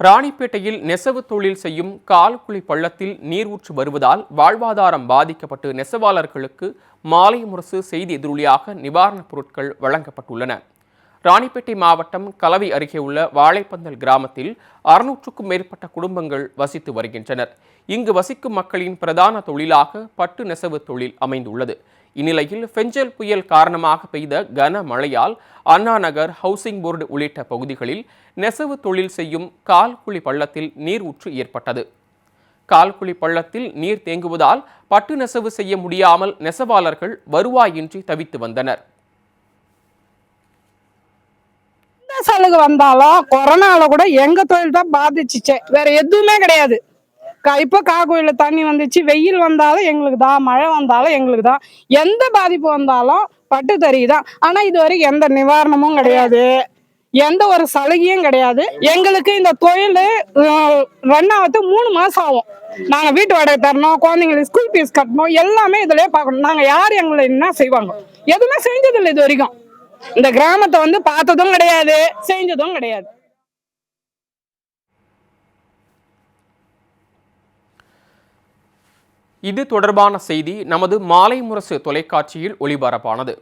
ராணிப்பேட்டையில் நெசவு தொழில் செய்யும் கால்குழி பள்ளத்தில் நீர் ஊற்று வருவதால் வாழ்வாதாரம் பாதிக்கப்பட்டு நெசவாளர்களுக்கு மாலை முரசு செய்தி எதிரொலியாக நிவாரணப் பொருட்கள் வழங்கப்பட்டுள்ளன. ராணிப்பேட்டை மாவட்டம் கலவை அருகே உள்ள வாழைப்பந்தல் கிராமத்தில் 600க்கும் மேற்பட்ட குடும்பங்கள் வசித்து வருகின்றனர். இங்கு வசிக்கும் மக்களின் பிரதான தொழிலாக பட்டு நெசவு தொழில் அமைந்துள்ளது. இந்நிலையில் பெஞ்சல் புயல் காரணமாக பெய்த கனமழையால் அண்ணா நகர், ஹவுசிங் போர்டு உள்ளிட்ட பகுதிகளில் நெசவு தொழில் செய்யும் கால்குழி பள்ளத்தில் நீர் ஊற்று ஏற்பட்டது. கால்குழி பள்ளத்தில் நீர் தேங்குவதால் பட்டு நெசவு செய்ய முடியாமல் நெசவாளர்கள் வருவாயின்றி தவித்து வந்தனர். சலுகை வந்தாலும் கொரோனால கூட எங்க தொழில் தான் பாதிச்சுச்சு, வேற எதுவுமே கிடையாது. இப்போ காக்கோயில தண்ணி வந்துச்சு, வெயில் வந்தாலும் எங்களுக்கு தான், மழை வந்தாலும் எங்களுக்கு தான், எந்த பாதிப்பு வந்தாலும் பட்டு தறி தான். ஆனா இது வரைக்கும் எந்த நிவாரணமும் கிடையாது, எந்த ஒரு சலுகையும் கிடையாது. எங்களுக்கு இந்த தொழில் ரன் ஆகிறது 3 மாசம் ஆகும். நாங்க வீட்டு வாடகை தரணும், குழந்தைங்களுக்கு ஸ்கூல் ஃபீஸ் கட்டணும், எல்லாமே இதுலயே பார்க்கணும். நாங்க யார் எங்களை என்ன செய்வாங்க, எதுவுமே செஞ்சதில்லை இது வரைக்கும். இந்த கிராமத்தை பார்த்ததும் கிடையாது, செஞ்சதும் கிடையாது. இது தொடர்பான செய்தி நமது மாலை முரசு தொலைக்காட்சியில் ஒளிபரப்பானது.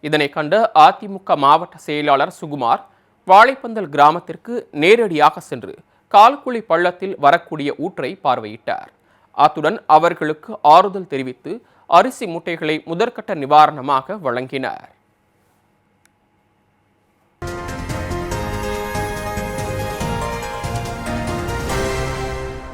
இதனை கண்ட அதிமுக மாவட்ட செயலாளர் சுகுமார் வாழைப்பந்தல் கிராமத்திற்கு நேரடியாக சென்று கால்குழி பள்ளத்தில் வரக்கூடிய ஊற்றை பார்வையிட்டார். அத்துடன் அவர்களுக்கு ஆறுதல் தெரிவித்து அரிசி மூட்டைகளை முதற்கட்ட நிவாரணமாக வழங்கினார்.